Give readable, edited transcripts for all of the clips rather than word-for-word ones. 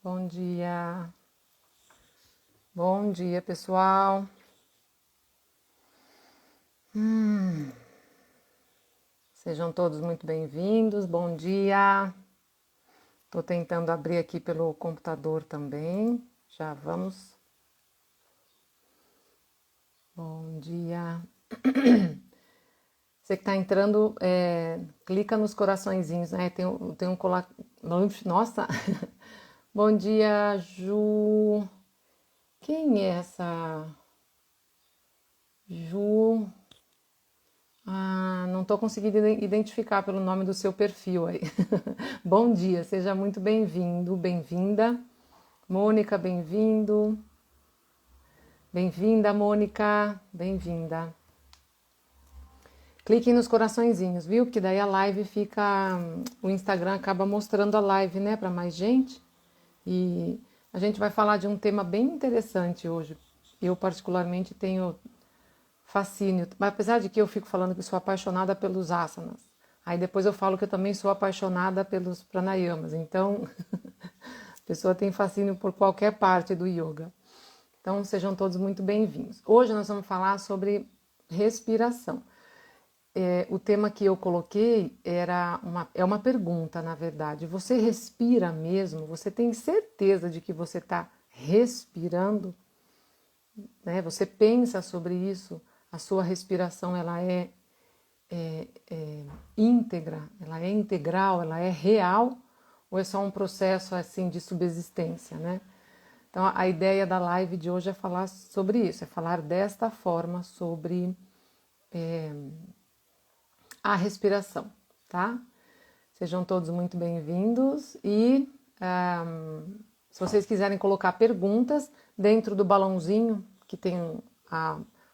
Bom dia. Bom dia, pessoal. Sejam todos muito bem-vindos. Bom dia. Estou tentando abrir aqui pelo computador também. Já vamos. Bom dia. Você que está entrando, clica nos coraçõezinhos, né? Tem um colar. Nossa! Bom dia, Ju. Quem é essa? Ju. Ah, não estou conseguindo identificar pelo nome do seu perfil aí. Bom dia, seja muito bem-vindo, bem-vinda. Mônica, bem-vindo. Bem-vinda, Mônica, bem-vinda. Cliquem nos coraçõezinhos, viu? Porque daí a live fica. O Instagram acaba mostrando a live, né, para mais gente. E a gente vai falar de um tema bem interessante hoje. Eu, particularmente, tenho fascínio, mas apesar de que eu fico falando que sou apaixonada pelos asanas, aí depois eu falo que eu também sou apaixonada pelos pranayamas, então a pessoa tem fascínio por qualquer parte do yoga. Então sejam todos muito bem-vindos. Hoje nós vamos falar sobre respiração. O tema que eu coloquei é uma pergunta, na verdade. Você respira mesmo? Você tem certeza de que você está respirando? Né? Você pensa sobre isso? A sua respiração ela é íntegra, ela é integral, ela é real ou é só um processo assim de subsistência, né? Então a ideia da live de hoje é falar sobre isso, é falar desta forma sobre a respiração, tá? Sejam todos muito bem-vindos e se vocês quiserem colocar perguntas dentro do balãozinho que tem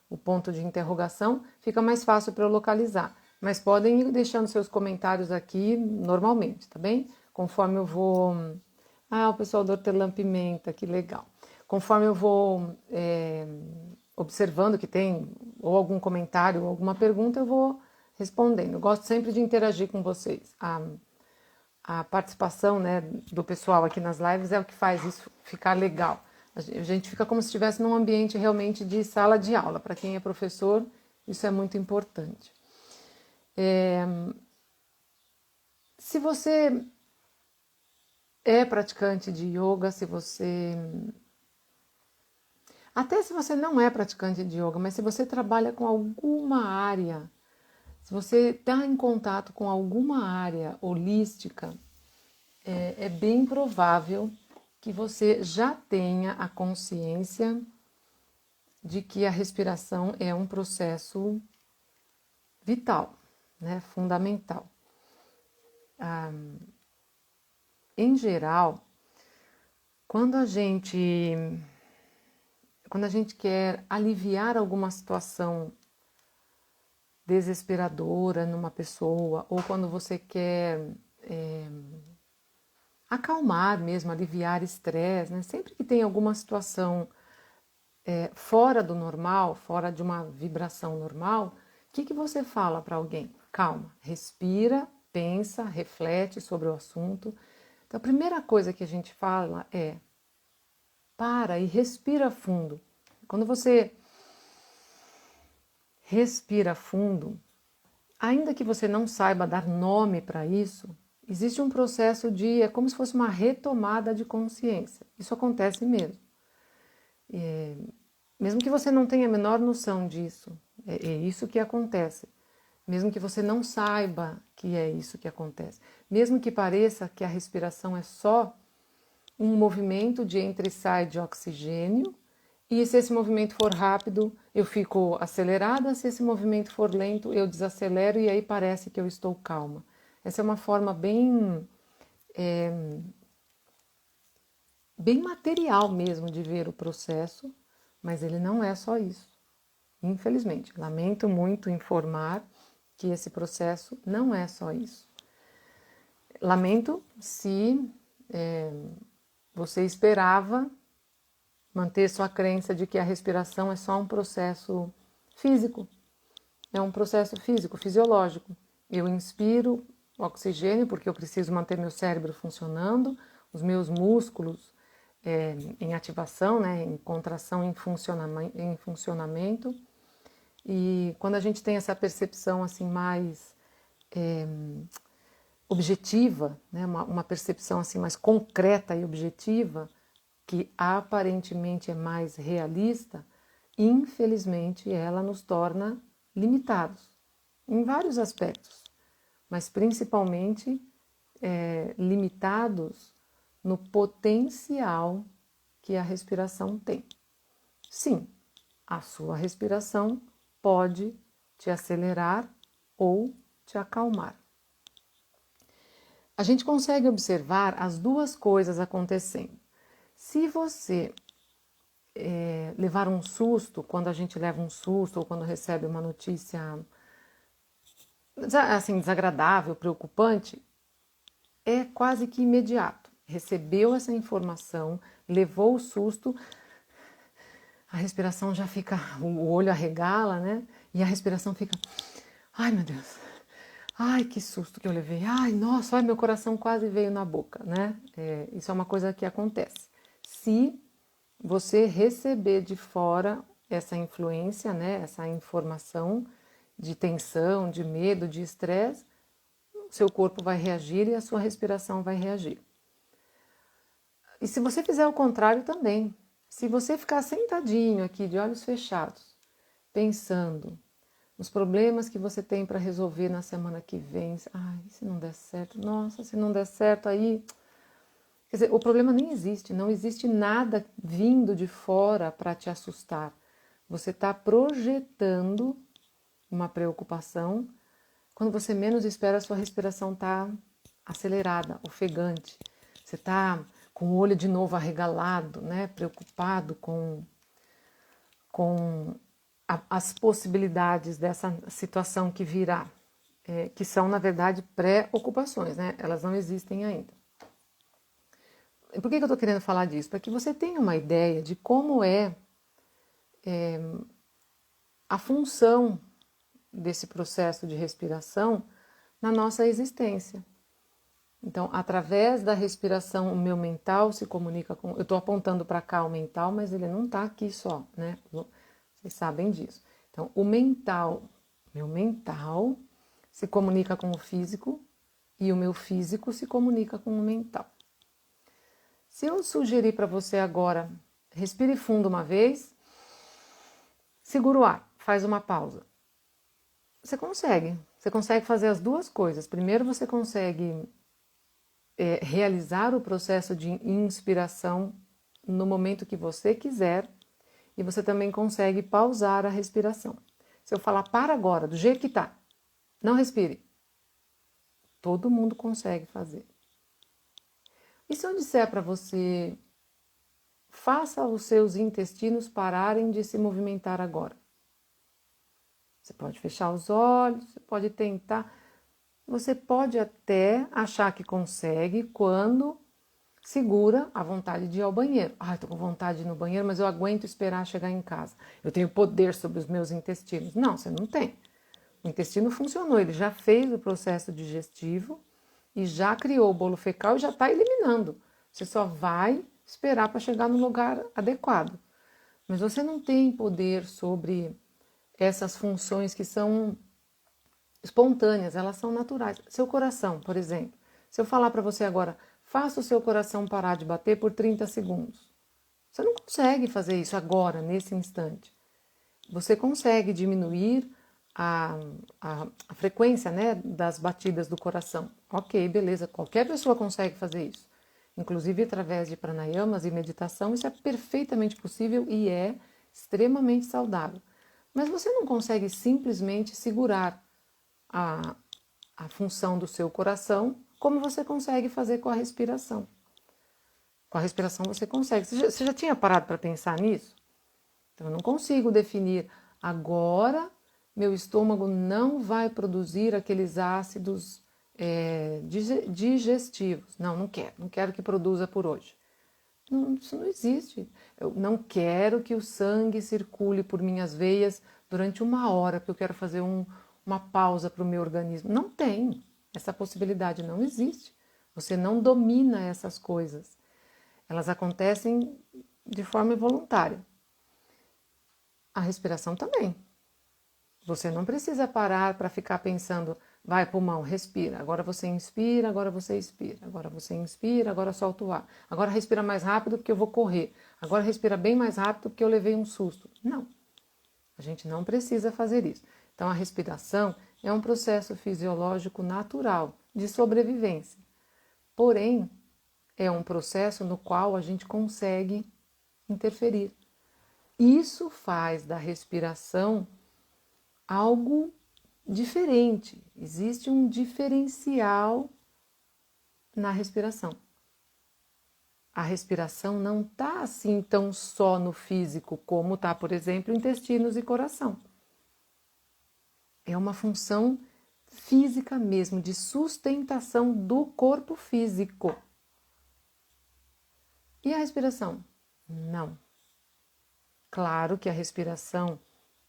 o ponto de interrogação, fica mais fácil para eu localizar. Mas podem ir deixando seus comentários aqui normalmente, tá bem? Conforme eu vou... Ah, o pessoal do Hortelã-Pimenta, que legal. Conforme eu vou observando que tem ou algum comentário ou alguma pergunta, eu vou respondendo. Eu gosto sempre de interagir com vocês. A participação, né, do pessoal aqui nas lives é o que faz isso ficar legal. A gente fica como se estivesse num ambiente realmente de sala de aula. Para quem é professor, isso é muito importante. Se você é praticante de yoga, até se você não é praticante de yoga, mas se você trabalha com alguma área, se você está em contato com alguma área holística, é bem provável que você já tenha a consciência de que a respiração é um processo vital, né, fundamental. Em geral, quando a gente quer aliviar alguma situação desesperadora numa pessoa, ou quando você quer acalmar mesmo, aliviar estresse, né? Sempre que tem alguma situação fora do normal, fora de uma vibração normal, o que você fala para alguém? Calma, respira, pensa, reflete sobre o assunto. Então, a primeira coisa que a gente fala é para e respira fundo. Quando você respira fundo, ainda que você não saiba dar nome para isso, existe um processo é como se fosse uma retomada de consciência. Isso acontece mesmo. Mesmo que você não tenha a menor noção disso, é isso que acontece. Mesmo que você não saiba que é isso que acontece. Mesmo que pareça que a respiração é só um movimento de entra e sai de oxigênio, e se esse movimento for rápido, eu fico acelerada, se esse movimento for lento, eu desacelero e aí parece que eu estou calma. Essa é uma forma bem material mesmo de ver o processo, mas ele não é só isso. Infelizmente, lamento muito informar que esse processo não é só isso. Lamento se você esperava manter sua crença de que a respiração é só um processo físico. É um processo físico, fisiológico. Eu inspiro oxigênio porque eu preciso manter meu cérebro funcionando, os meus músculos em ativação, né, em contração, em funcionamento. E quando a gente tem essa percepção assim mais objetiva, né, uma percepção assim mais concreta e objetiva, que aparentemente é mais realista, infelizmente ela nos torna limitados em vários aspectos, mas principalmente limitados no potencial que a respiração tem. Sim, a sua respiração pode te acelerar ou te acalmar. A gente consegue observar as duas coisas acontecendo. Se você levar um susto, quando a gente leva um susto ou quando recebe uma notícia assim, desagradável, preocupante, é quase que imediato. Recebeu essa informação, levou o susto, a respiração já fica, o olho arregala, né? E a respiração fica, ai meu Deus, ai que susto que eu levei, ai nossa, ai, meu coração quase veio na boca, né? Isso é uma coisa que acontece. Se você receber de fora essa influência, né? Essa informação de tensão, de medo, de estresse, seu corpo vai reagir e a sua respiração vai reagir. E se você fizer o contrário também, se você ficar sentadinho aqui de olhos fechados, pensando nos problemas que você tem para resolver na semana que vem, ai, se não der certo, nossa, se não der certo aí... Quer dizer, o problema nem existe, não existe nada vindo de fora para te assustar. Você está projetando uma preocupação. Quando você menos espera, a sua respiração está acelerada, ofegante. Você está com o olho de novo arregalado, né? Preocupado com as possibilidades dessa situação que virá, que são, na verdade, pré-ocupações, né? Elas não existem ainda. Por que eu estou querendo falar disso? Para que você tenha uma ideia de como é a função desse processo de respiração na nossa existência. Então, através da respiração, o meu mental se comunica com... Eu estou apontando para cá o mental, mas ele não está aqui só, né? Vocês sabem disso. Então, meu mental se comunica com o físico e o meu físico se comunica com o mental. Se eu sugerir para você agora, respire fundo uma vez, segura o ar, faz uma pausa. Você consegue fazer as duas coisas. Primeiro você consegue realizar o processo de inspiração no momento que você quiser e você também consegue pausar a respiração. Se eu falar para agora, do jeito que está, não respire. Todo mundo consegue fazer. E se eu disser para você, faça os seus intestinos pararem de se movimentar agora? Você pode fechar os olhos, você pode tentar. Você pode até achar que consegue quando segura a vontade de ir ao banheiro. Ah, estou com vontade de ir no banheiro, mas eu aguento esperar chegar em casa. Eu tenho poder sobre os meus intestinos. Não, você não tem. O intestino funcionou, ele já fez o processo digestivo e já criou o bolo fecal e já está eliminando. Você só vai esperar para chegar no lugar adequado. Mas você não tem poder sobre essas funções que são espontâneas, elas são naturais. Seu coração, por exemplo, se eu falar para você agora, faça o seu coração parar de bater por 30 segundos. Você não consegue fazer isso agora, nesse instante. Você consegue diminuir a frequência, né, das batidas do coração. Ok, beleza, qualquer pessoa consegue fazer isso. Inclusive através de pranayamas e meditação, isso é perfeitamente possível e é extremamente saudável. Mas você não consegue simplesmente segurar a função do seu coração como você consegue fazer com a respiração. Com a respiração você consegue. Você já tinha parado para pensar nisso? Então eu não consigo definir agora meu estômago não vai produzir aqueles ácidos digestivos. Não quero. Não quero que produza por hoje. Não, isso não existe. Eu não quero que o sangue circule por minhas veias durante 1 hora, porque eu quero fazer uma pausa para o meu organismo. Não tem. Essa possibilidade não existe. Você não domina essas coisas. Elas acontecem de forma involuntária. A respiração também. Você não precisa parar para ficar pensando, vai pulmão, respira, agora você inspira, agora você expira, agora você inspira, agora solta o ar, agora respira mais rápido porque eu vou correr, agora respira bem mais rápido porque eu levei um susto. Não, a gente não precisa fazer isso. Então a respiração é um processo fisiológico natural de sobrevivência, porém é um processo no qual a gente consegue interferir. Isso faz da respiração algo diferente. Existe um diferencial na respiração. A respiração não está assim tão só no físico como está, por exemplo, intestinos e coração. É uma função física mesmo, de sustentação do corpo físico. E a respiração? Não. Claro que a respiração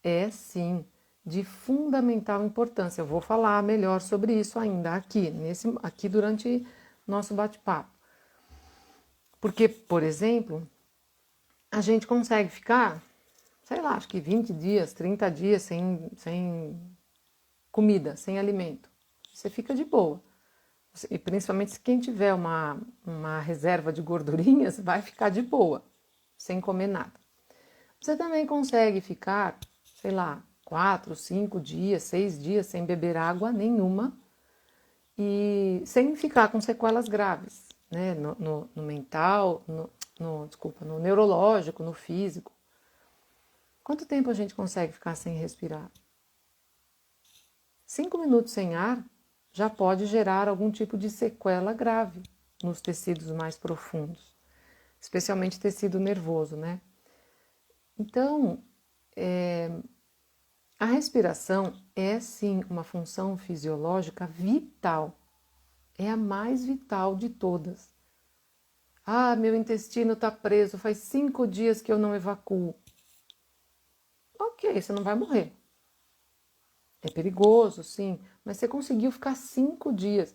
é sim de fundamental importância. Eu vou falar melhor sobre isso ainda aqui durante nosso bate-papo. Porque, por exemplo, a gente consegue ficar, sei lá, acho que 20 dias, 30 dias sem comida, sem alimento. Você fica de boa. E principalmente se quem tiver uma reserva de gordurinhas, vai ficar de boa, sem comer nada. Você também consegue ficar, sei lá, 4, 5 dias, 6 dias sem beber água nenhuma e sem ficar com sequelas graves, né? No mental, no neurológico, no físico. Quanto tempo a gente consegue ficar sem respirar? 5 minutos sem ar já pode gerar algum tipo de sequela grave nos tecidos mais profundos, especialmente tecido nervoso, né? Então, a respiração é sim uma função fisiológica vital, é a mais vital de todas. Ah, meu intestino está preso, faz 5 dias que eu não evacuo. Ok, você não vai morrer. É perigoso, sim, mas você conseguiu ficar 5 dias.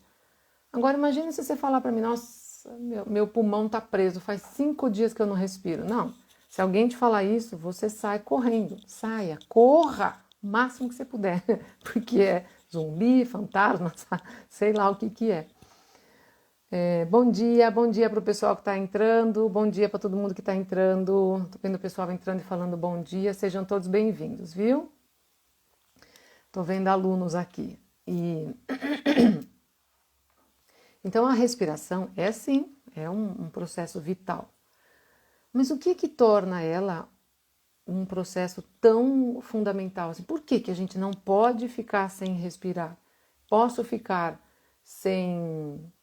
Agora imagine se você falar para mim, nossa, meu pulmão está preso, faz 5 dias que eu não respiro. Não, se alguém te falar isso, você sai correndo, saia, corra o máximo que você puder, porque é zumbi, fantasma, sei lá o que é. Bom dia para o pessoal que está entrando, bom dia para todo mundo que está entrando. Estou vendo o pessoal entrando e falando bom dia, sejam todos bem-vindos, viu? Estou vendo alunos aqui. Então a respiração é sim, é um processo vital. Mas o que torna ela um processo tão fundamental assim? Por que a gente não pode ficar sem respirar? Posso ficar sem...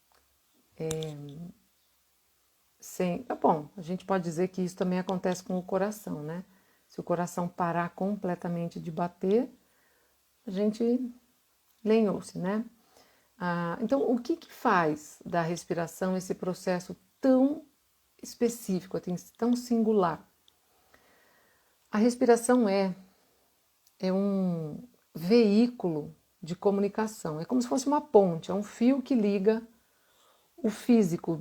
Bom, a gente pode dizer que isso também acontece com o coração, né? Se o coração parar completamente de bater, a gente lenhou-se, né? Então, o que faz da respiração esse processo tão específico, tão singular? A respiração é um veículo de comunicação, é como se fosse uma ponte, é um fio que liga o físico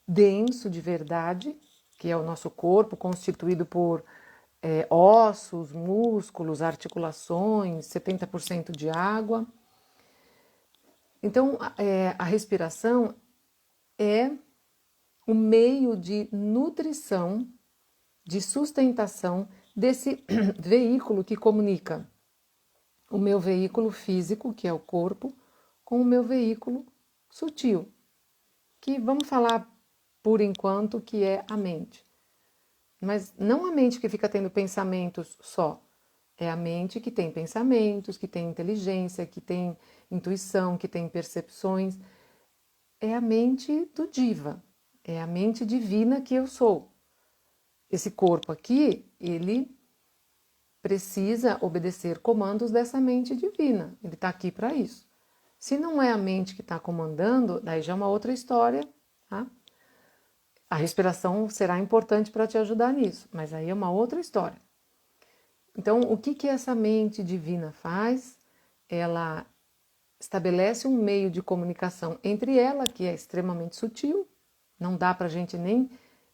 denso de verdade, que é o nosso corpo, constituído por ossos, músculos, articulações, 70% de água. Então, a respiração é o meio de nutrição, de sustentação desse veículo que comunica o meu veículo físico, que é o corpo, com o meu veículo sutil, que vamos falar por enquanto que é a mente. Mas não a mente que fica tendo pensamentos só, é a mente que tem pensamentos, que tem inteligência, que tem intuição, que tem percepções. É a mente do Diva, é a mente divina que eu sou. Esse corpo aqui, ele precisa obedecer comandos dessa mente divina, ele está aqui para isso. Se não é a mente que está comandando, daí já é uma outra história, tá? A respiração será importante para te ajudar nisso, mas aí é uma outra história. Então, o que essa mente divina faz? Ela estabelece um meio de comunicação entre ela, que é extremamente sutil, não dá para a gente nem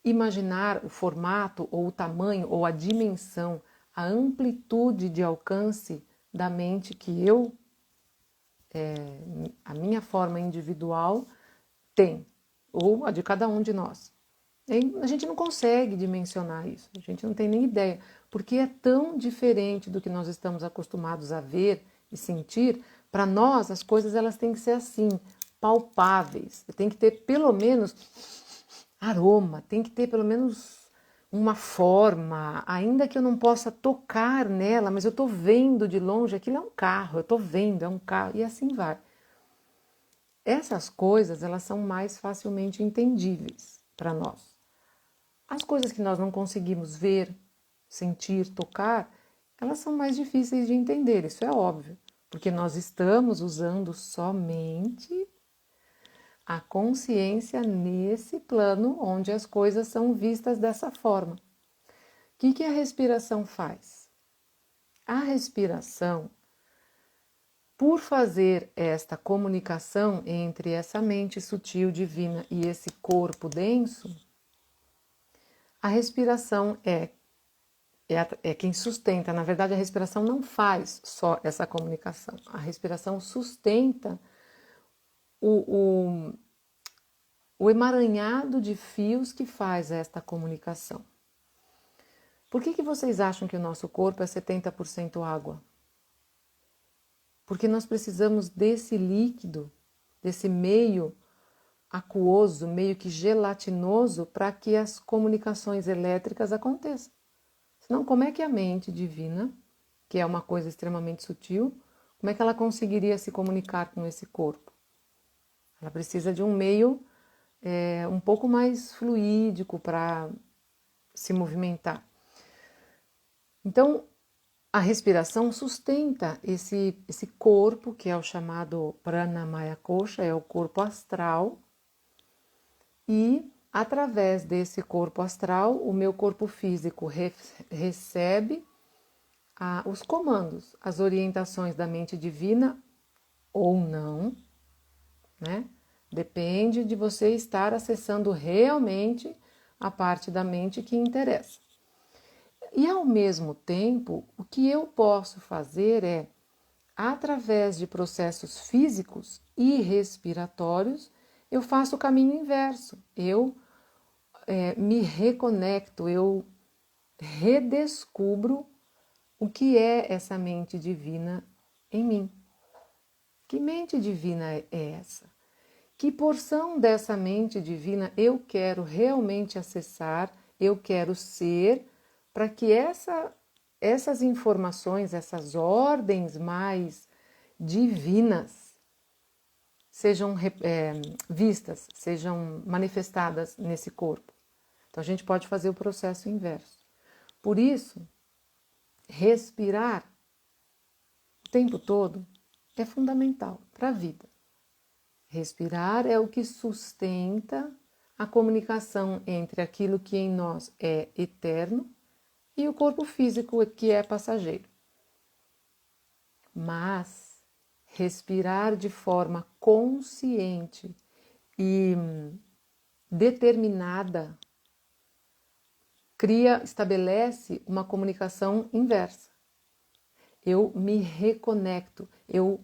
imaginar o formato ou o tamanho ou a dimensão, a amplitude de alcance da mente que a minha forma individual tem, ou a de cada um de nós. A gente não consegue dimensionar isso, a gente não tem nem ideia, porque é tão diferente do que nós estamos acostumados a ver e sentir. Para nós, as coisas elas têm que ser assim, palpáveis, tem que ter pelo menos aroma, tem que ter pelo menos uma forma, ainda que eu não possa tocar nela, mas eu estou vendo de longe, aquilo é um carro, eu estou vendo, é um carro, e assim vai. Essas coisas, elas são mais facilmente entendíveis para nós. As coisas que nós não conseguimos ver, sentir, tocar, elas são mais difíceis de entender, isso é óbvio, porque nós estamos usando somente a consciência nesse plano onde as coisas são vistas dessa forma. O que a respiração faz? A respiração, por fazer esta comunicação entre essa mente sutil divina e esse corpo denso, a respiração é quem sustenta. Na verdade, a respiração não faz só essa comunicação. A respiração sustenta o emaranhado de fios que faz esta comunicação. Por que vocês acham que o nosso corpo é 70% água? Porque nós precisamos desse líquido, desse meio aquoso, meio que gelatinoso, para que as comunicações elétricas aconteçam. Senão, como é que a mente divina, que é uma coisa extremamente sutil, como é que ela conseguiria se comunicar com esse corpo? Ela precisa de um meio um pouco mais fluídico para se movimentar. Então, a respiração sustenta esse corpo, que é o chamado Pranamaya Kosha, é o corpo astral, e através desse corpo astral, o meu corpo físico recebe os comandos, as orientações da mente divina ou não, né? Depende de você estar acessando realmente a parte da mente que interessa. E ao mesmo tempo, o que eu posso fazer é, através de processos físicos e respiratórios, eu faço o caminho inverso. Eu me reconecto, eu redescubro o que é essa mente divina em mim. Que mente divina é essa? Que porção dessa mente divina eu quero realmente acessar, eu quero ser, para que essas informações, essas ordens mais divinas sejam vistas, sejam manifestadas nesse corpo. Então a gente pode fazer o processo inverso. Por isso, respirar o tempo todo é fundamental para a vida. Respirar é o que sustenta a comunicação entre aquilo que em nós é eterno e o corpo físico que é passageiro. Mas respirar de forma consciente e determinada estabelece uma comunicação inversa. Eu me reconecto, eu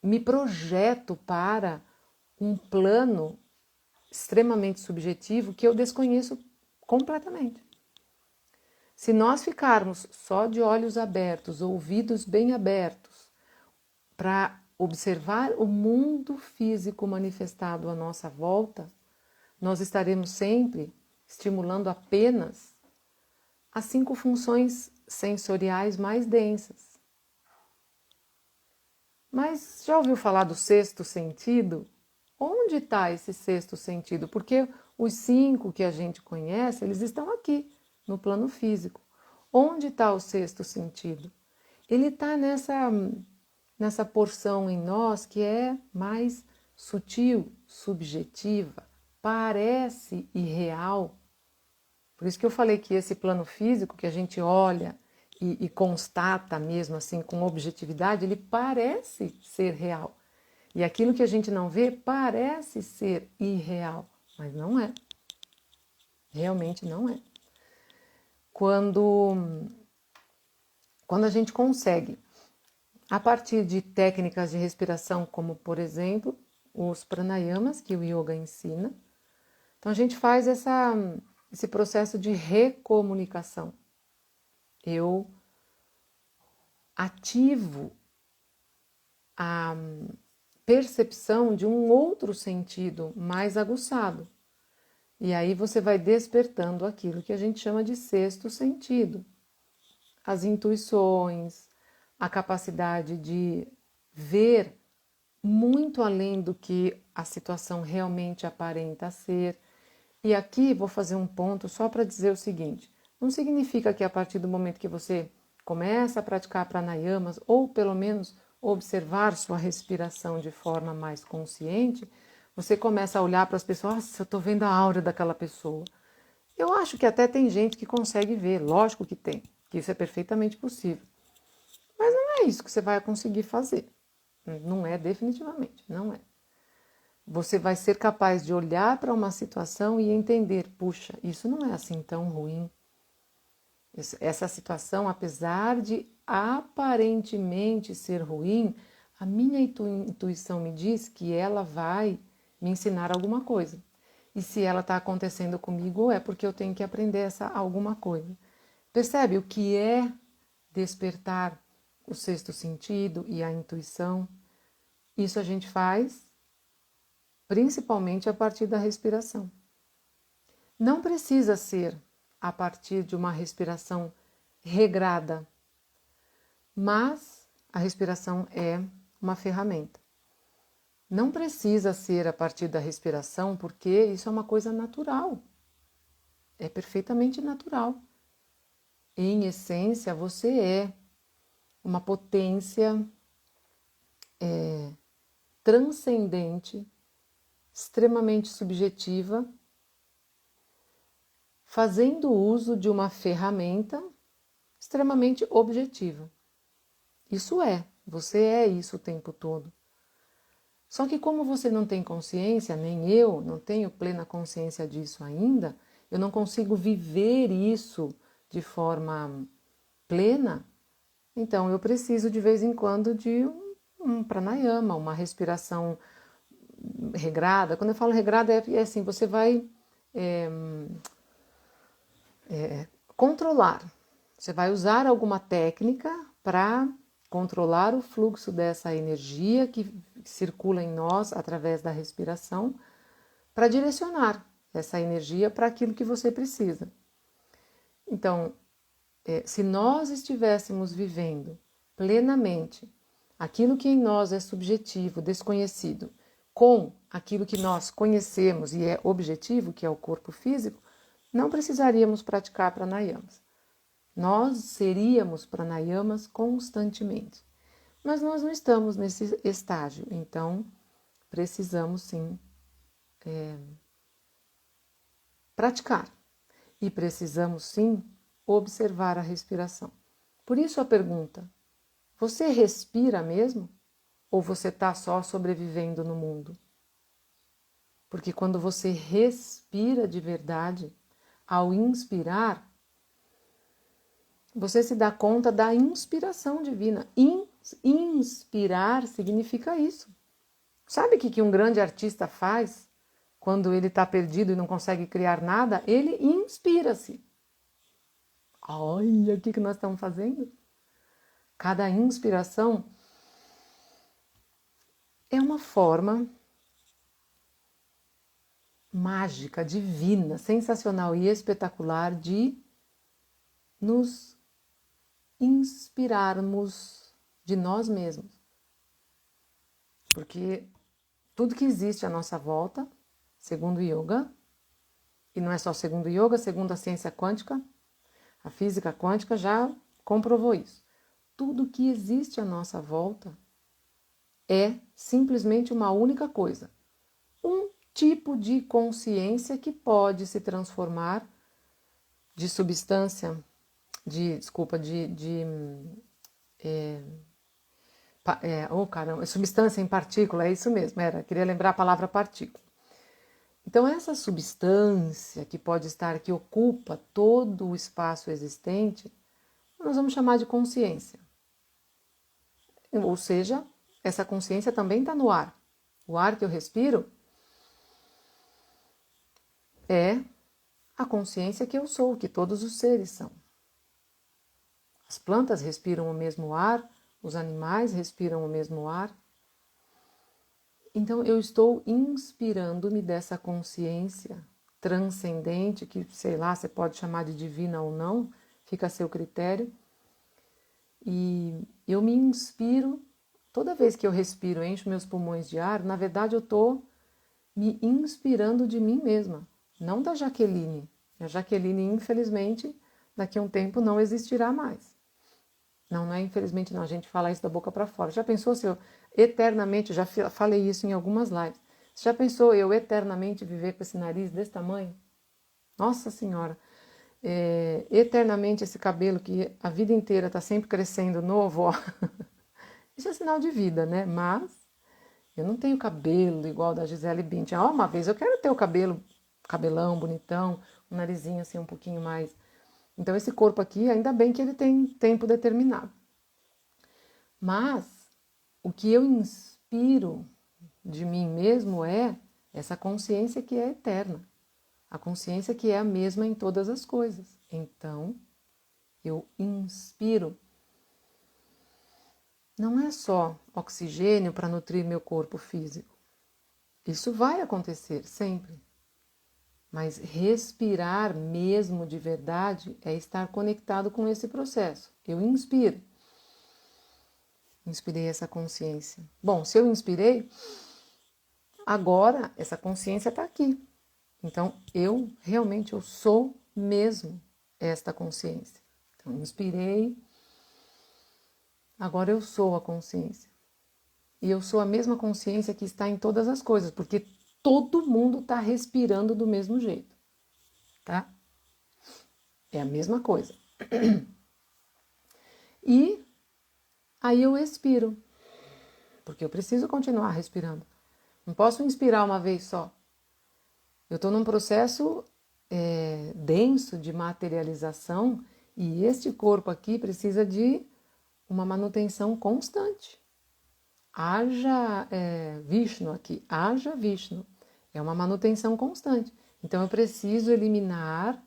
me projeto para um plano extremamente subjetivo que eu desconheço completamente. Se nós ficarmos só de olhos abertos, ouvidos bem abertos, para observar o mundo físico manifestado à nossa volta, nós estaremos sempre estimulando apenas as 5 funções sensoriais mais densas. Mas já ouviu falar do sexto sentido? Onde está esse sexto sentido? Porque os 5 que a gente conhece, eles estão aqui, no plano físico. Onde está o sexto sentido? Ele está nessa porção em nós que é mais sutil, subjetiva, parece irreal. Por isso que eu falei que esse plano físico que a gente olha e constata mesmo assim com objetividade, ele parece ser real. E aquilo que a gente não vê parece ser irreal, mas não é. Realmente não é. Quando a gente consegue, a partir de técnicas de respiração, como por exemplo, os pranayamas que o yoga ensina, então a gente faz esse processo de recomunicação. Eu ativo a percepção de um outro sentido mais aguçado. E aí você vai despertando aquilo que a gente chama de sexto sentido. As intuições, a capacidade de ver muito além do que a situação realmente aparenta ser. E aqui vou fazer um ponto só para dizer o seguinte: não significa que a partir do momento que você começa a praticar pranayamas, ou pelo menos observar sua respiração de forma mais consciente, você começa a olhar para as pessoas, nossa, eu estou vendo a aura daquela pessoa. Eu acho que até tem gente que consegue ver, lógico que tem, que isso é perfeitamente possível. Mas não é isso que você vai conseguir fazer. Não é, definitivamente, não é. Você vai ser capaz de olhar para uma situação e entender, puxa, isso não é assim tão ruim. Essa situação, apesar de aparentemente ser ruim, a minha intuição me diz que ela vai me ensinar alguma coisa. E se ela está acontecendo comigo, é porque eu tenho que aprender essa alguma coisa. Percebe o que é despertar o sexto sentido e a intuição? Isso a gente faz principalmente a partir da respiração. Não precisa ser a partir de uma respiração regrada, mas a respiração é uma ferramenta. Não precisa ser a partir da respiração, porque isso é uma coisa natural. É perfeitamente natural. Em essência, você é uma potência transcendente, extremamente subjetiva, fazendo uso de uma ferramenta extremamente objetiva. Você é isso o tempo todo. Só que como você não tem consciência, nem eu não tenho plena consciência disso ainda, eu não consigo viver isso de forma plena, então eu preciso de vez em quando de um pranayama, uma respiração regrada. Quando eu falo regrada é assim, você vai controlar. Você vai usar alguma técnica para controlar o fluxo dessa energia que circula em nós através da respiração, para direcionar essa energia para aquilo que você precisa. Então, se nós estivéssemos vivendo plenamente aquilo que em nós é subjetivo, desconhecido, com aquilo que nós conhecemos e é objetivo, que é o corpo físico, não precisaríamos praticar pranayamas. Nós seríamos pranayamas constantemente. Mas nós não estamos nesse estágio, então precisamos sim praticar. E precisamos sim observar a respiração. Por isso a pergunta: você respira mesmo? Ou você está só sobrevivendo no mundo? Porque quando você respira de verdade, ao inspirar, você se dá conta da inspiração divina. Inspirar significa isso. Sabe o que um grande artista faz quando ele está perdido e não consegue criar nada? Ele inspira-se. Olha o que nós estamos fazendo. Cada inspiração é uma forma mágica, divina, sensacional e espetacular de nos inspirarmos de nós mesmos. Porque tudo que existe à nossa volta, segundo o yoga, e não é só segundo o yoga, segundo a ciência quântica, a física quântica já comprovou isso. Tudo que existe à nossa volta é simplesmente uma única coisa. Um tipo de consciência que pode se transformar de substância, substância em partícula, é isso mesmo, queria lembrar a palavra partícula. Então, essa substância que pode estar, que ocupa todo o espaço existente, nós vamos chamar de consciência. Ou seja, essa consciência também está no ar. O ar que eu respiro é a consciência que eu sou, que todos os seres são. As plantas respiram o mesmo ar, os animais respiram o mesmo ar. Então eu estou inspirando-me dessa consciência transcendente, que sei lá, você pode chamar de divina ou não, fica a seu critério. E eu me inspiro, toda vez que eu respiro, encho meus pulmões de ar, na verdade eu estou me inspirando de mim mesma, não da Jaqueline. A Jaqueline, infelizmente, daqui a um tempo não existirá mais. Não, não é infelizmente não, a gente fala isso da boca para fora. Já pensou se eu eternamente, já falei isso em algumas lives, você já pensou eu eternamente viver com esse nariz desse tamanho? Nossa Senhora, eternamente esse cabelo que a vida inteira está sempre crescendo novo, ó. Isso é sinal de vida, né? Mas eu não tenho cabelo igual da Gisele Bündchen. Ah, uma vez eu quero ter o cabelão bonitão, um narizinho assim um pouquinho mais. Então esse corpo aqui, ainda bem que ele tem tempo determinado. Mas o que eu inspiro de mim mesmo é essa consciência que é eterna. A consciência que é a mesma em todas as coisas. Então, eu inspiro. Não é só oxigênio para nutrir meu corpo físico. Isso vai acontecer sempre. Mas respirar mesmo de verdade é estar conectado com esse processo. Eu inspiro. Inspirei essa consciência. Bom, se eu inspirei, agora essa consciência está aqui. Então, eu realmente eu sou mesmo esta consciência. Então, inspirei, agora eu sou a consciência. E eu sou a mesma consciência que está em todas as coisas, porque todo mundo está respirando do mesmo jeito, tá? É a mesma coisa. E aí eu expiro, porque eu preciso continuar respirando. Não posso inspirar uma vez só. Eu estou num processo denso de materialização e este corpo aqui precisa de uma manutenção constante. Haja Vishnu aqui, haja Vishnu. É uma manutenção constante. Então eu preciso eliminar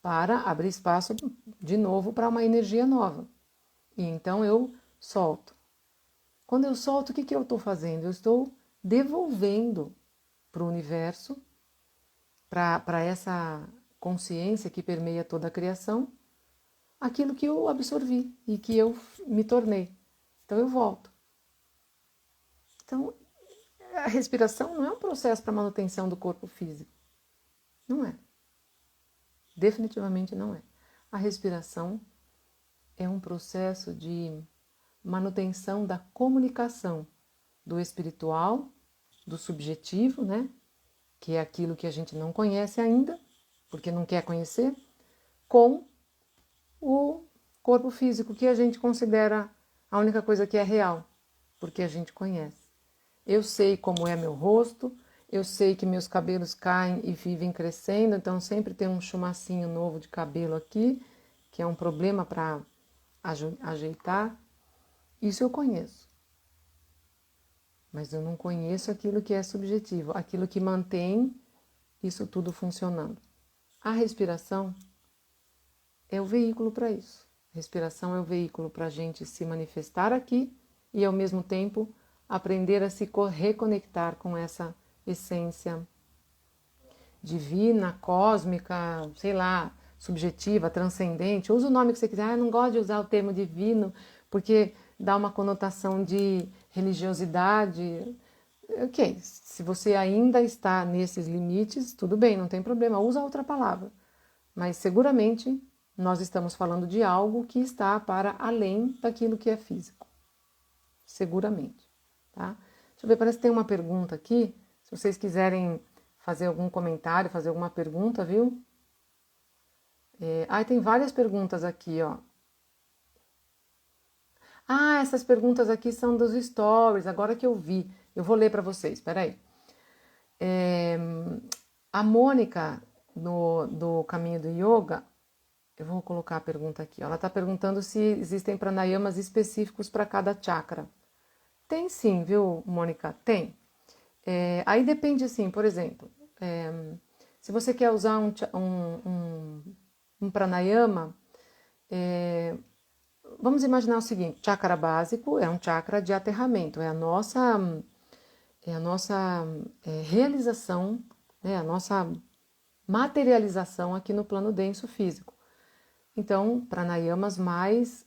para abrir espaço de novo para uma energia nova. E então eu solto. Quando eu solto, o que eu estou fazendo? Eu estou devolvendo para o universo, para essa consciência que permeia toda a criação, aquilo que eu absorvi e que eu me tornei. Então eu volto. Então, a respiração não é um processo para manutenção do corpo físico. Não é. Definitivamente não é. A respiração é um processo de manutenção da comunicação do espiritual, do subjetivo, né? Que é aquilo que a gente não conhece ainda, porque não quer conhecer, com o corpo físico, que a gente considera a única coisa que é real, porque a gente conhece. Eu sei como é meu rosto, eu sei que meus cabelos caem e vivem crescendo, então sempre tem um chumacinho novo de cabelo aqui, que é um problema para ajeitar. Isso eu conheço. Mas eu não conheço aquilo que é subjetivo, aquilo que mantém isso tudo funcionando. A respiração é o veículo para isso. A respiração é o veículo para a gente se manifestar aqui e, ao mesmo tempo, aprender a se reconectar com essa essência divina, cósmica, sei lá, subjetiva, transcendente. Usa o nome que você quiser. Eu não gosto de usar o termo divino porque dá uma conotação de religiosidade. Ok, se você ainda está nesses limites, tudo bem, não tem problema, usa outra palavra. Mas seguramente nós estamos falando de algo que está para além daquilo que é físico. Seguramente, tá? Deixa eu ver, parece que tem uma pergunta aqui. Se vocês quiserem fazer algum comentário, fazer alguma pergunta, viu? Tem várias perguntas aqui, ó. Ah, essas perguntas aqui são dos stories, agora que eu vi. Eu vou ler para vocês, peraí. A Mônica, do Caminho do Yoga, eu vou colocar a pergunta aqui. Ela está perguntando se existem pranayamas específicos para cada chakra. Tem sim, viu, Mônica? Tem. Aí depende assim, por exemplo, se você quer usar um pranayama, vamos imaginar o seguinte: chakra básico é um chakra de aterramento, é a nossa realização, né, a nossa materialização aqui no plano denso físico. Então, pranayamas mais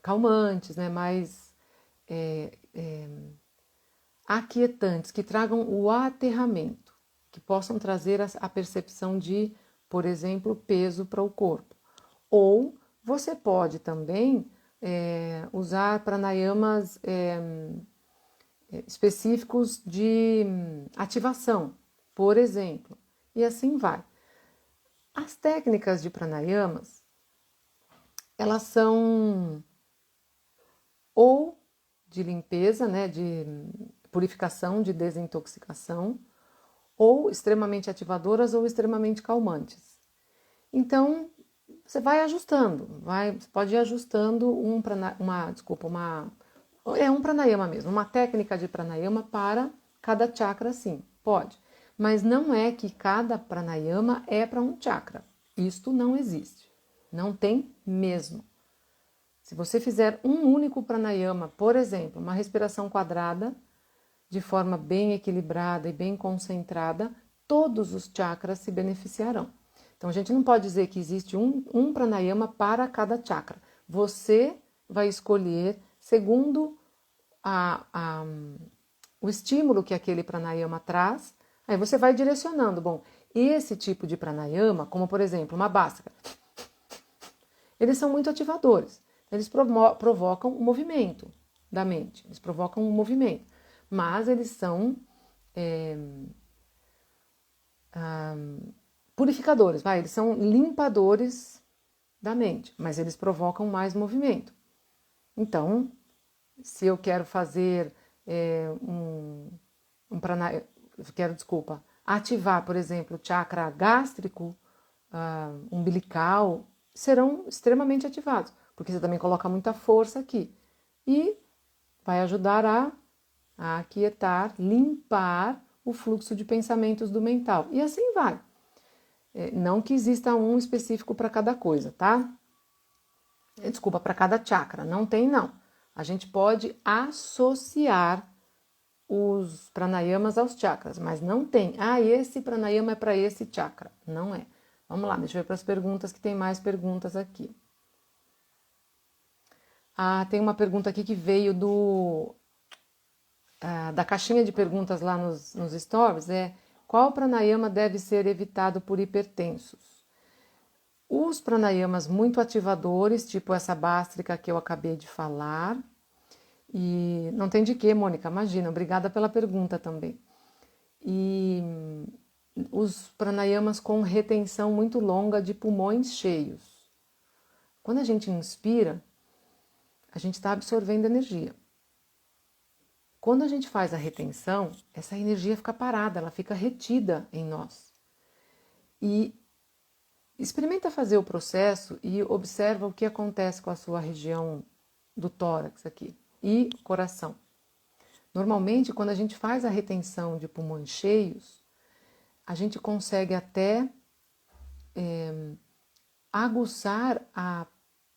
calmantes, né, mais aquietantes, que tragam o aterramento, que possam trazer a percepção de, por exemplo, peso para o corpo. Ou você pode também usar pranayamas específicos de ativação, por exemplo, e assim vai. As técnicas de pranayamas, elas são ou de limpeza, né, de purificação, de desintoxicação, ou extremamente ativadoras ou extremamente calmantes. Então, você vai ajustando, você pode ir ajustando um pranayama mesmo, uma técnica de pranayama para cada chakra, sim, pode. Mas não é que cada pranayama é para um chakra. Isto não existe. Não tem mesmo. Se você fizer um único pranayama, por exemplo, uma respiração quadrada, de forma bem equilibrada e bem concentrada, todos os chakras se beneficiarão. Então, a gente não pode dizer que existe um pranayama para cada chakra. Você vai escolher segundo o estímulo que aquele pranayama traz. Aí você vai direcionando. Bom, esse tipo de pranayama, como por exemplo uma báscara, eles são muito ativadores. Eles provocam o movimento da mente. Eles provocam o movimento. Mas eles são purificadores, eles são limpadores da mente, mas eles provocam mais movimento. Então, se eu quero fazer ativar, por exemplo, o chakra gástrico, umbilical, serão extremamente ativados, porque você também coloca muita força aqui e vai ajudar a aquietar, limpar o fluxo de pensamentos do mental. E assim vai. Não que exista um específico para cada coisa, tá? Desculpa, para cada chakra. Não tem, não. A gente pode associar os pranayamas aos chakras, mas não tem. Esse pranayama é para esse chakra. Não é. Vamos lá, deixa eu ver para as perguntas, que tem mais perguntas aqui. Tem uma pergunta aqui que veio da caixinha de perguntas lá nos stories, qual pranayama deve ser evitado por hipertensos? Os pranayamas muito ativadores, tipo essa bástrica que eu acabei de falar, e não tem de quê, Mônica, imagina, obrigada pela pergunta também. E os pranayamas com retenção muito longa de pulmões cheios. Quando a gente inspira, a gente está absorvendo energia. Quando a gente faz a retenção, essa energia fica parada, ela fica retida em nós. E experimenta fazer o processo e observa o que acontece com a sua região do tórax aqui e coração. Normalmente, quando a gente faz a retenção de pulmões cheios, a gente consegue até aguçar a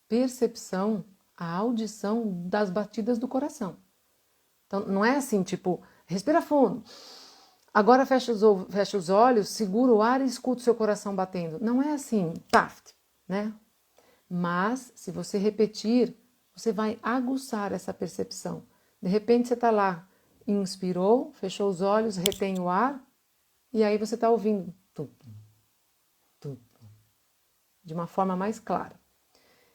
percepção, a audição das batidas do coração. Então, não é assim, tipo, respira fundo, agora fecha os olhos, segura o ar e escuta o seu coração batendo. Não é assim, taft, né? Mas, se você repetir, você vai aguçar essa percepção. De repente, você está lá, inspirou, fechou os olhos, retém o ar, e aí você está ouvindo de uma forma mais clara.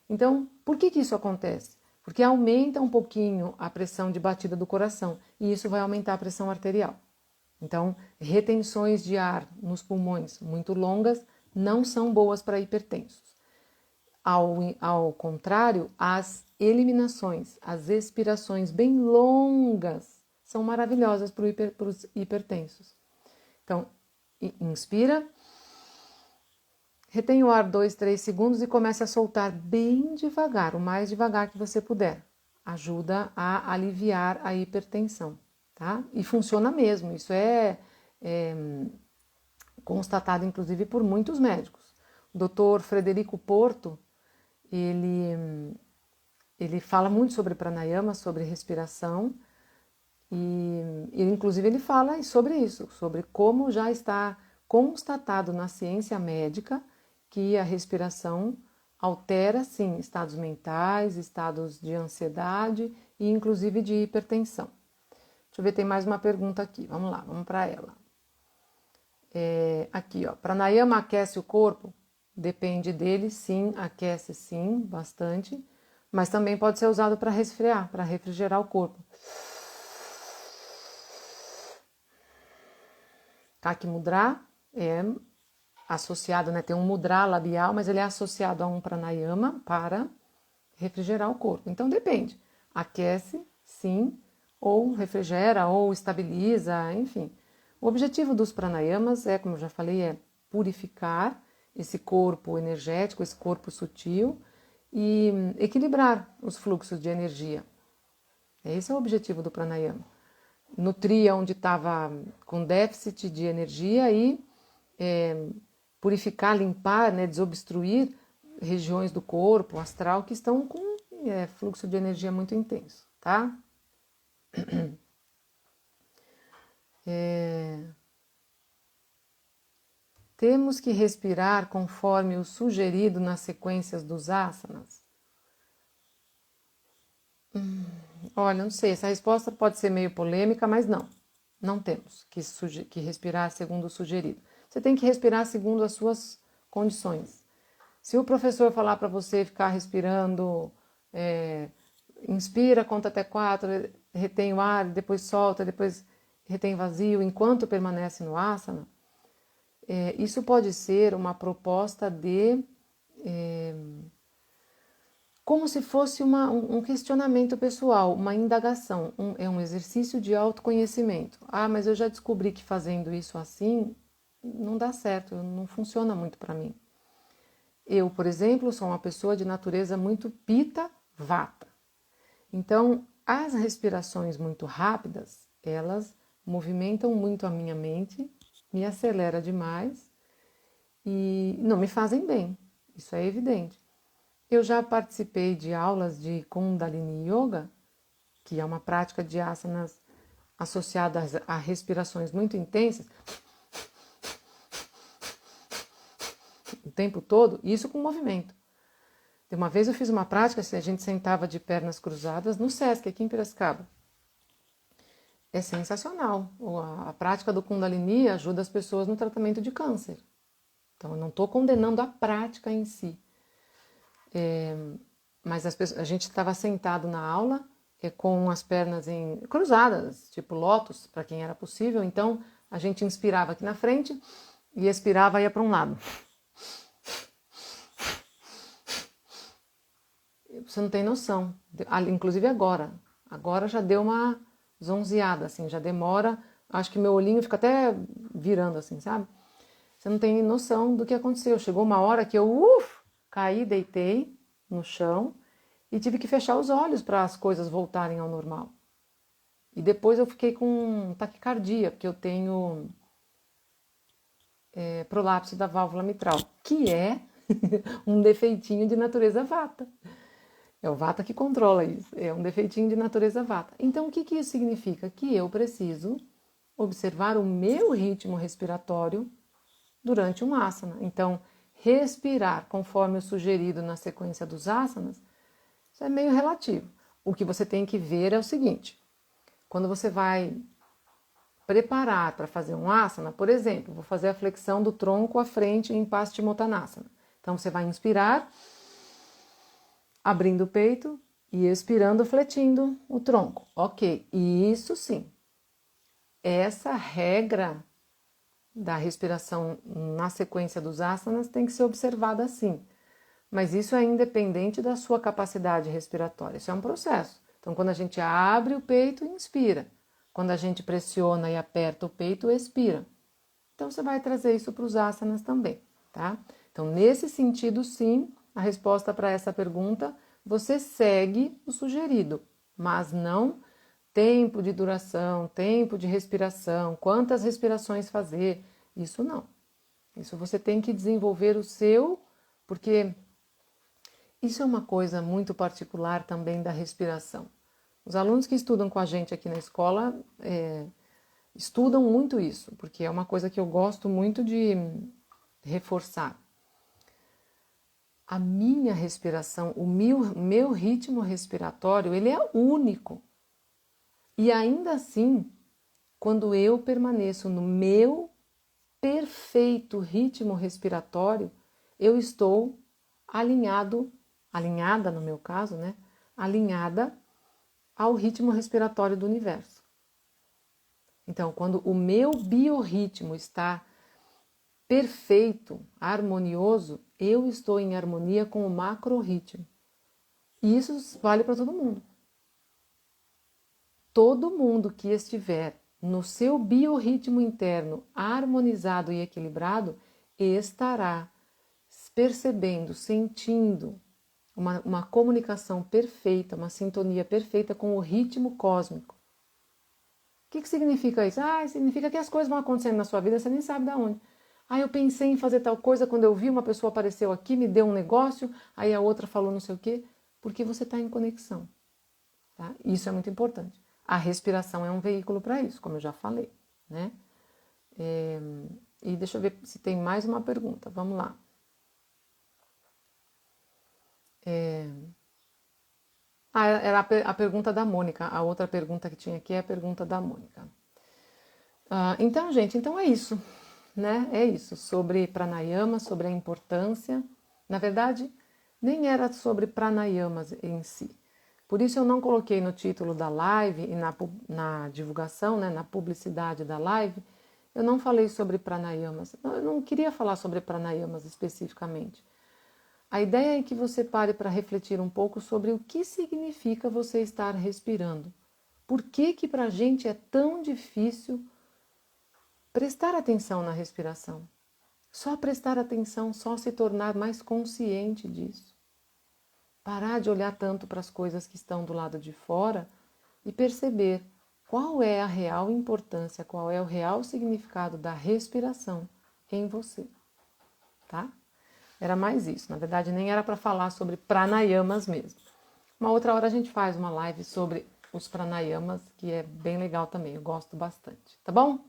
Então, por que isso acontece? Porque aumenta um pouquinho a pressão de batida do coração e isso vai aumentar a pressão arterial. Então, retenções de ar nos pulmões muito longas não são boas para hipertensos. Ao contrário, as eliminações, as expirações bem longas são maravilhosas para os hipertensos. Então, inspira, retém o ar 2, 3 segundos e comece a soltar bem devagar, o mais devagar que você puder. Ajuda a aliviar a hipertensão, tá? E funciona mesmo, isso é constatado inclusive por muitos médicos. O Dr. Frederico Porto, ele fala muito sobre pranayama, sobre respiração, e inclusive ele fala sobre isso, sobre como já está constatado na ciência médica que a respiração altera, sim, estados mentais, estados de ansiedade e inclusive de hipertensão. Deixa eu ver, tem mais uma pergunta aqui, vamos lá, vamos para ela. Aqui, ó, pranayama aquece o corpo? Depende dele, sim, aquece sim, bastante, mas também pode ser usado para resfriar, para refrigerar o corpo. Kaki Mudra é associado, né, tem um mudra labial, mas ele é associado a um pranayama para refrigerar o corpo. Então depende, aquece, sim, ou refrigera, ou estabiliza, enfim. O objetivo dos pranayamas é, como eu já falei, é purificar esse corpo energético, esse corpo sutil e equilibrar os fluxos de energia. Esse é o objetivo do pranayama. Nutria onde estava com déficit de energia e purificar, limpar, né, desobstruir regiões do corpo astral que estão com fluxo de energia muito intenso, tá? Temos que respirar conforme o sugerido nas sequências dos asanas? Olha, não sei, essa resposta pode ser meio polêmica, mas não temos que respirar segundo o sugerido. Você tem que respirar segundo as suas condições. Se o professor falar para você ficar respirando, inspira, conta até 4, retém o ar, depois solta, depois retém vazio, enquanto permanece no asana, isso pode ser uma proposta de como se fosse um questionamento pessoal, uma indagação, é um exercício de autoconhecimento. Ah, mas eu já descobri que fazendo isso assim não dá certo, não funciona muito para mim. Eu, por exemplo, sou uma pessoa de natureza muito pita-vata. Então, as respirações muito rápidas, elas movimentam muito a minha mente, me acelera demais e não me fazem bem, isso é evidente. Eu já participei de aulas de Kundalini Yoga, que é uma prática de asanas associadas a respirações muito intensas, o tempo todo, e isso com movimento. De uma vez eu fiz uma prática, a gente sentava de pernas cruzadas no Sesc, aqui em Piracicaba. É sensacional. A prática do Kundalini ajuda as pessoas no tratamento de câncer. Então, eu não estou condenando a prática em si. Mas a gente estava sentado na aula com as pernas cruzadas, tipo lótus, para quem era possível. Então, a gente inspirava aqui na frente e expirava e ia para um lado. Você não tem noção. Inclusive agora. Agora já deu uma zonzeada, assim, já demora. Acho que meu olhinho fica até virando, assim, sabe? Você não tem noção do que aconteceu. Chegou uma hora que eu caí, deitei no chão e tive que fechar os olhos para as coisas voltarem ao normal. E depois eu fiquei com taquicardia, porque eu tenho prolapso da válvula mitral, que é um defeitinho de natureza vata. É o vata que controla isso, é um defeitinho de natureza vata. Então, o que isso significa? Que eu preciso observar o meu ritmo respiratório durante um asana. Então, respirar conforme o sugerido na sequência dos asanas, isso é meio relativo. O que você tem que ver é o seguinte, quando você vai preparar para fazer um asana, por exemplo, vou fazer a flexão do tronco à frente em Paschimottanasana. Então, você vai inspirar, abrindo o peito e expirando, fletindo o tronco. Ok, isso sim. Essa regra da respiração na sequência dos asanas tem que ser observada assim. Mas isso é independente da sua capacidade respiratória. Isso é um processo. Então, quando a gente abre o peito, inspira. Quando a gente pressiona e aperta o peito, expira. então você vai trazer isso para os asanas também, tá? Então, nesse sentido, sim, a resposta para essa pergunta, você segue o sugerido, mas não tempo de duração, tempo de respiração, quantas respirações fazer, isso não. Isso você tem que desenvolver o seu, porque isso é uma coisa muito particular também da respiração. Os alunos que estudam com a gente aqui na escola estudam muito isso, porque é uma coisa que eu gosto muito de reforçar. A minha respiração, o meu ritmo respiratório, ele é único. E ainda assim, quando eu permaneço no meu perfeito ritmo respiratório, eu estou alinhada no meu caso, né? Alinhada ao ritmo respiratório do universo. Então, quando o meu biorritmo está perfeito, harmonioso, eu estou em harmonia com o macro-ritmo. E isso vale para todo mundo. Todo mundo que estiver no seu biorritmo interno harmonizado e equilibrado estará percebendo, sentindo uma comunicação perfeita, uma sintonia perfeita com o ritmo cósmico. O que significa isso? Significa que as coisas vão acontecendo na sua vida, você nem sabe de onde. Eu pensei em fazer tal coisa, quando eu vi uma pessoa apareceu aqui, me deu um negócio, aí a outra falou não sei o quê, porque você está em conexão. Tá? Isso é muito importante. A respiração é um veículo para isso, como eu já falei, né? E deixa eu ver se tem mais uma pergunta. Vamos lá. Era a pergunta da Mônica. A outra pergunta que tinha aqui é a pergunta da Mônica. Então, gente, é isso, né? É isso, sobre pranayama, sobre a importância. Na verdade, nem era sobre pranayamas em si. Por isso eu não coloquei no título da live e na divulgação, né, na publicidade da live, eu não falei sobre pranayamas. Eu não queria falar sobre pranayamas especificamente. A ideia é que você pare para refletir um pouco sobre o que significa você estar respirando. Por que para a gente é tão difícil prestar atenção na respiração? Só prestar atenção, só se tornar mais consciente disso. Parar de olhar tanto para as coisas que estão do lado de fora e perceber qual é a real importância, qual é o real significado da respiração em você, tá? Era mais isso, na verdade nem era para falar sobre pranayamas mesmo. Uma outra hora a gente faz uma live sobre os pranayamas, que é bem legal também, eu gosto bastante, tá bom?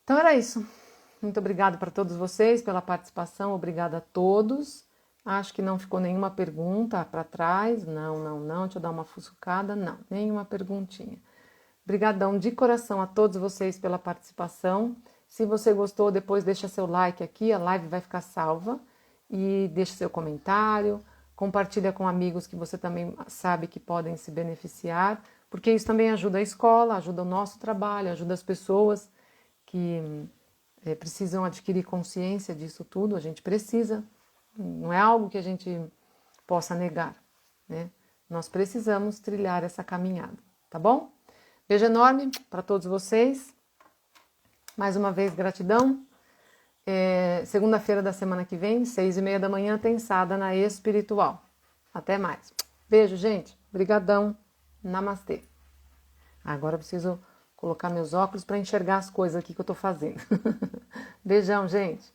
Então era isso. Muito obrigada para todos vocês pela participação, obrigada a todos. Acho que não ficou nenhuma pergunta para trás, não, deixa eu dar uma fuçucada, não, nenhuma perguntinha. Obrigadão de coração a todos vocês pela participação. Se você gostou, depois deixa seu like aqui, a live vai ficar salva. E deixa seu comentário, compartilha com amigos que você também sabe que podem se beneficiar, porque isso também ajuda a escola, ajuda o nosso trabalho, ajuda as pessoas que precisam adquirir consciência disso tudo, a gente precisa, não é algo que a gente possa negar, né? Nós precisamos trilhar essa caminhada, tá bom? Beijo enorme para todos vocês, mais uma vez gratidão. Segunda-feira da semana que vem, 6:30 da manhã, tem Sadhana Espiritual. Até mais. Beijo, gente. Brigadão. Namastê. Agora eu preciso colocar meus óculos para enxergar as coisas aqui que eu tô fazendo. Beijão, gente.